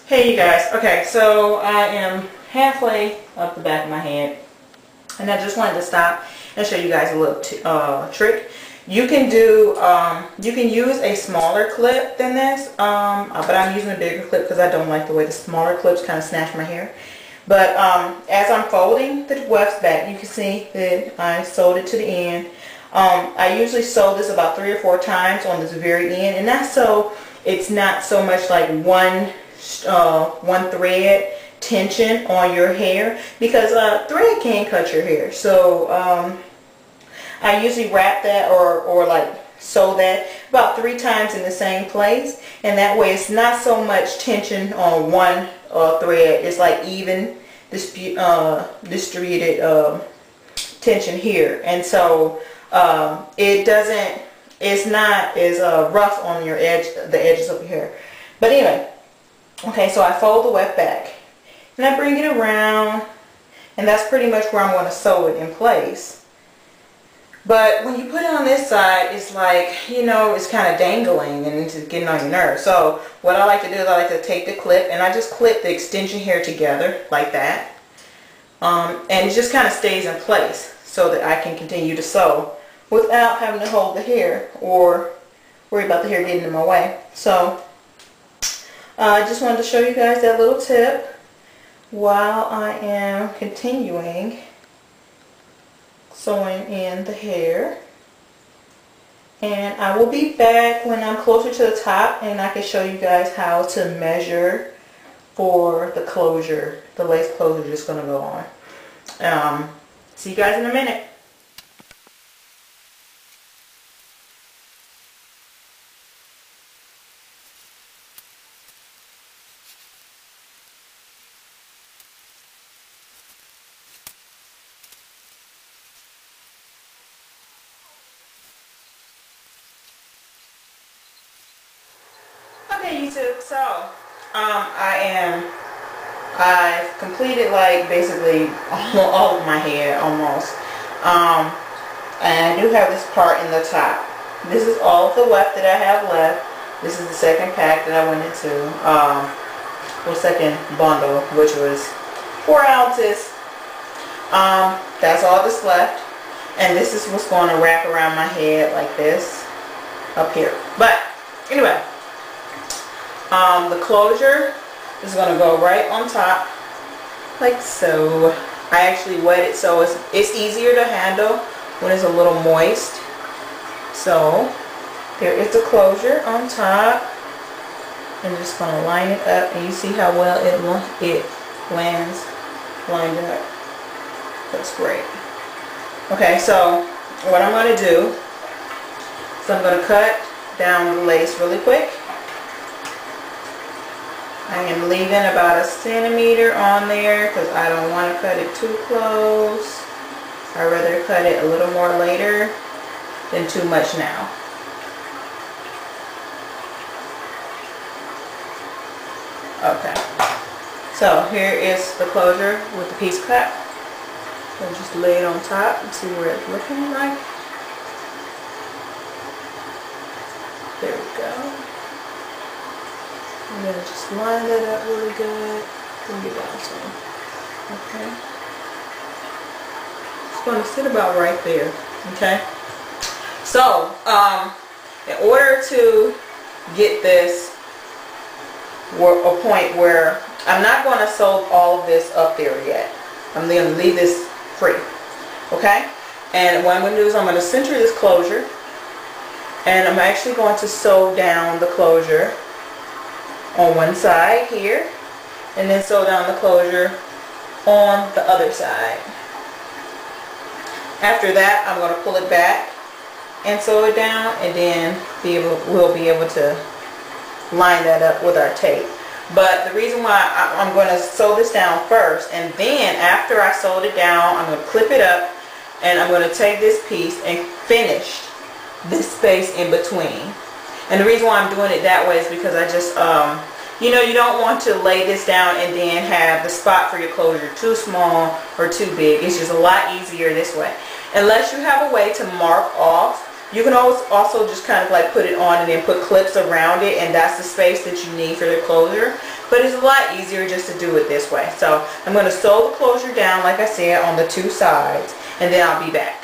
Hey you guys, okay, so I am halfway up the back of my head and I just wanted to stop and show you guys a little trick. You can do, you can use a smaller clip than this, but I'm using a bigger clip because I don't like the way the smaller clips kind of snatch my hair. But as I'm folding the wefts back, you can see that I sewed it to the end. I usually sew this about 3 or 4 times on this very end, and that's so it's not so much like one thread tension on your hair, because thread can cut your hair. So I usually wrap that or like sew that about 3 times in the same place, and that way it's not so much tension on one thread. It's like even distributed tension here, and so it's not as rough on your the edges of your hair. But anyway, okay, so I fold the weft back and I bring it around, and that's pretty much where I'm going to sew it in place. But when you put it on this side, it's like, you know, it's kind of dangling and it's getting on your nerves. So what I like to do is I like to take the clip and I just clip the extension hair together like that. And it just kind of stays in place so that I can continue to sew without having to hold the hair or worry about the hair getting in my way. So I just wanted to show you guys that little tip while I am continuing sewing in the hair. And I will be back when I'm closer to the top and I can show you guys how to measure for the closure, the lace closure that's going to go on. See you guys in a minute. Okay, YouTube, so I've completed like basically all of my hair almost, and I do have this part in the top. This is all of the weft that I have left. This is the second pack that I went into, or second bundle, which was 4 ounces. That's all that's left, and this is what's going to wrap around my head like this up here. But anyway, the closure is going to go right on top like so. I actually wet it so it's easier to handle when it's a little moist. So there is the closure on top. I'm just going to line it up, and you see how well it lands lined up. That's great. Okay, so what I'm going to do is I'm going to cut down the lace really quick. I am leaving about 1 centimeter on there because I don't want to cut it too close. I'd rather cut it a little more later than too much now. Okay, so here is the closure with the piece cut. So just lay it on top and see where it's looking like. There we go. I'm going to just line that up really good. Bring it down some. Okay. It's going to sit about right there. Okay. So, in order to get this a point where I'm not going to sew all of this up there yet. I'm going to leave this free. Okay. And what I'm going to do is I'm going to center this closure, and I'm actually going to sew down the closure on one side here, and then sew down the closure on the other side. After that, I'm going to pull it back and sew it down, and then we'll be able to line that up with our tape. But the reason why I'm going to sew this down first, and then after I sewed it down, I'm going to clip it up, and I'm going to take this piece and finish this space in between. And the reason why I'm doing it that way is because I just, you know, you don't want to lay this down and then have the spot for your closure too small or too big. It's just a lot easier this way. Unless you have a way to mark off You can always also just kind of like put it on and then put clips around it, and that's the space that you need for the closure. But it's a lot easier just to do it this way. So I'm going to sew the closure down, like I said, on the two sides, and then I'll be back.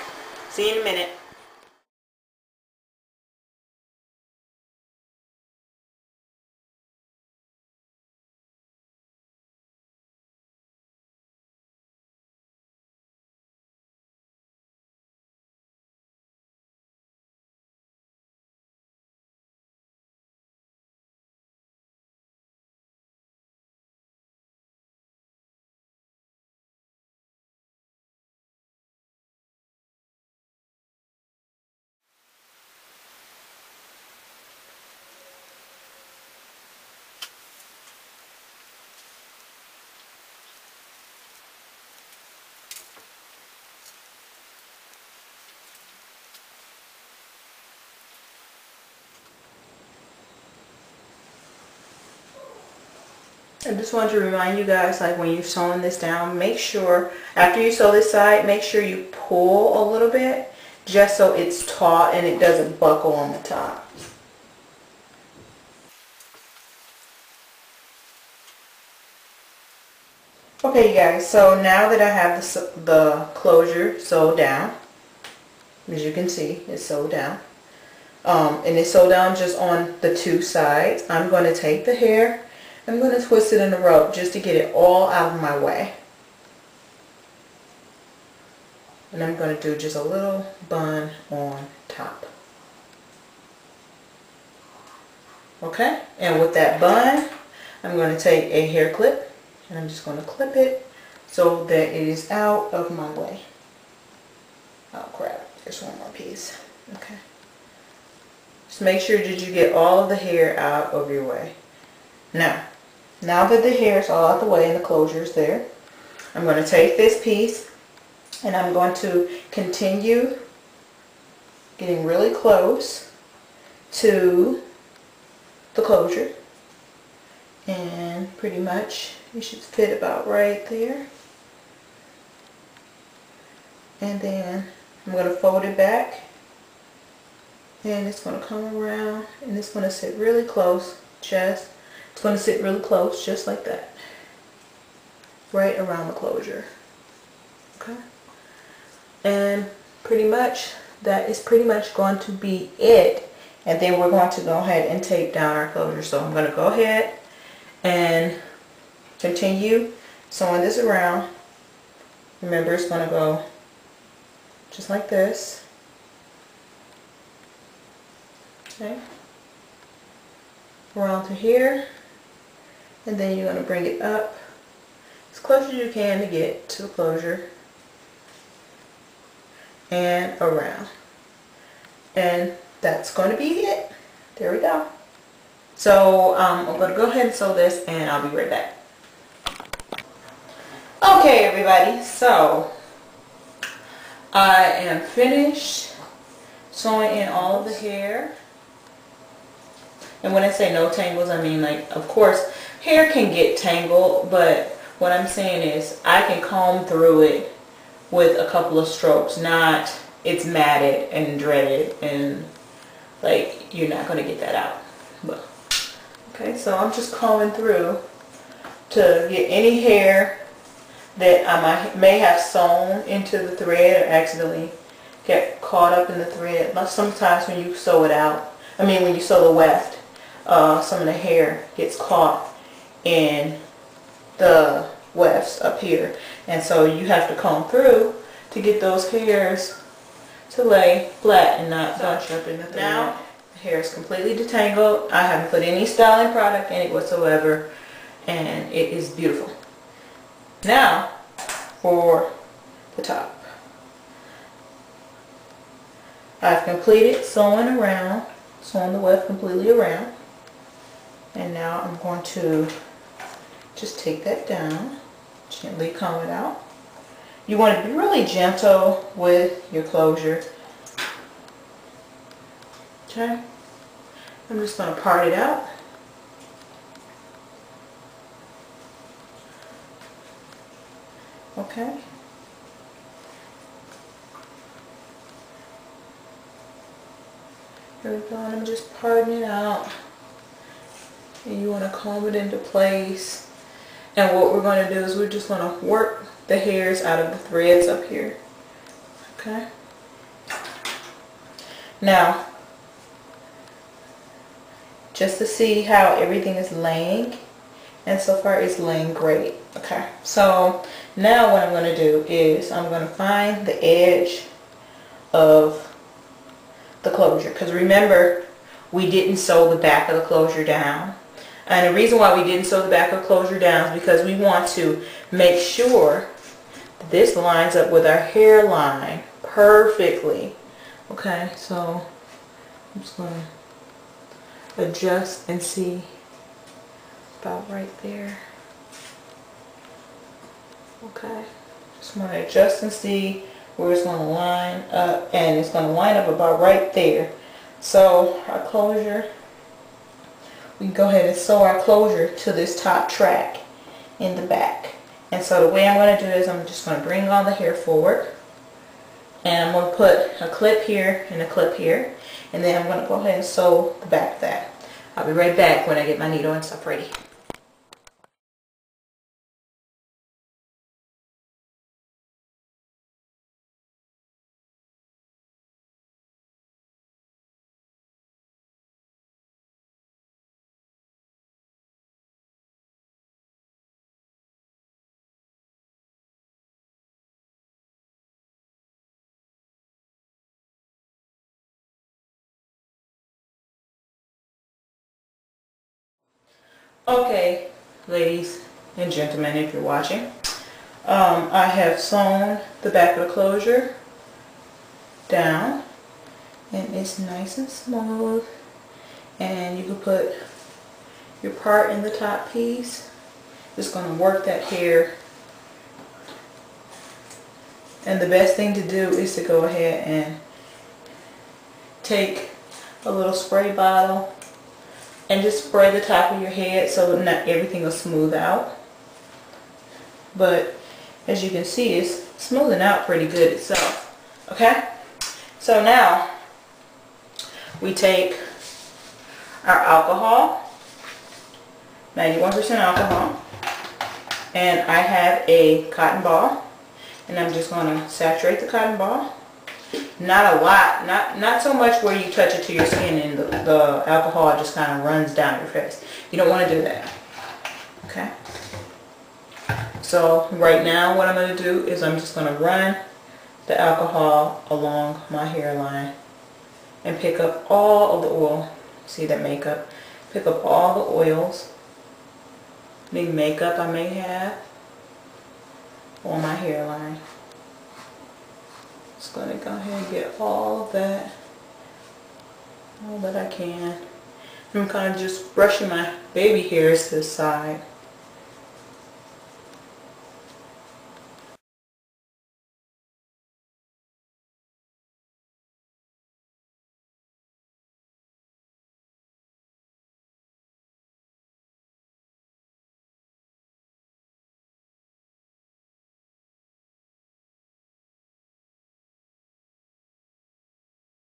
See you in a minute. I just wanted to remind you guys, like when you're sewing this down, make sure after you sew this side, make sure you pull a little bit just so it's taut and it doesn't buckle on the top. Okay, you guys, so now that I have the closure sewed down, as you can see, it's sewed down. And it's sewed down just on the two sides. I'm going to take the hair, I'm going to twist it in the rope just to get it all out of my way. And I'm going to do just a little bun on top. Okay, and with that bun, I'm going to take a hair clip and I'm just going to clip it so that it is out of my way. Oh crap, there's one more piece. Okay. Just make sure that you get all of the hair out of your way. Now that the hair is all out the way and the closure is there, I'm going to take this piece and I'm going to continue getting really close to the closure, and pretty much you should fit about right there. And then I'm going to fold it back, and it's going to come around and it's going to sit really close, it's going to sit really close just like that, right around the closure. Okay, and pretty much that is pretty much going to be it. And then we're going to go ahead and tape down our closure. So I'm going to go ahead and continue sewing this around. Remember, it's going to go just like this. Okay, around to here, and then you're going to bring it up as close as you can to get to the closure and around, and that's going to be it. There we go. So I'm going to go ahead and sew this, and I'll be right back. Okay, everybody, so I am finished sewing in all of the hair. And when I say no tangles, I mean, like, of course, hair can get tangled, but what I'm saying is I can comb through it with a couple of strokes, not it's matted and dreaded and like you're not going to get that out. But okay, so I'm just combing through to get any hair that I may have sewn into the thread or accidentally get caught up in the thread. Sometimes when you sew it out, when you sew the weft, some of the hair gets caught in the wefts up here, and so you have to comb through to get those hairs to lay flat and not bunch up in the thread. Now the hair is completely detangled. I haven't put any styling product in it whatsoever, and it is beautiful. Now for the top. I've completed sewing the weft completely around, and now I'm going to just take that down, gently comb it out. You want to be really gentle with your closure. Okay, I'm just going to part it out. Okay. Here we go, and I'm just parting it out. And you want to comb it into place. And what we're going to do is we're just going to work the hairs out of the threads up here. Okay. Now, just to see how everything is laying, and so far it's laying great. Okay, so now what I'm going to do is I'm going to find the edge of the closure, because remember we didn't sew the back of the closure down. And the reason why we didn't sew the back of the closure down is because we want to make sure that this lines up with our hairline perfectly. Okay, so I'm just going to adjust and see about right there. Okay, just want to adjust and see where it's going to line up, and it's going to line up about right there. So our closure, we can go ahead and sew our closure to this top track in the back. And so the way I'm going to do is I'm just going to bring all the hair forward, and I'm going to put a clip here and a clip here, and then I'm going to go ahead and sew the back of that. I'll be right back when I get my needle and stuff ready. Okay, ladies and gentlemen, if you're watching, I have sewn the back of the closure down, and it's nice and smooth, and you can put your part in the top piece. Just going to work that hair, and the best thing to do is to go ahead and take a little spray bottle and just spray the top of your head so that not everything will smooth out. But as you can see, it's smoothing out pretty good itself. Okay, so now we take our alcohol, 91% alcohol, and I have a cotton ball, and I'm just going to saturate the cotton ball. Not a lot, not so much where you touch it to your skin and the alcohol just kind of runs down your face. You don't want to do that. Okay. So right now what I'm going to do is I'm just going to run the alcohol along my hairline and pick up all of the oil. See that makeup? Pick up all the oils, any makeup I may have on my hairline. Just going to go ahead and get all of that, all that I can. I'm kind of just brushing my baby hairs to the side.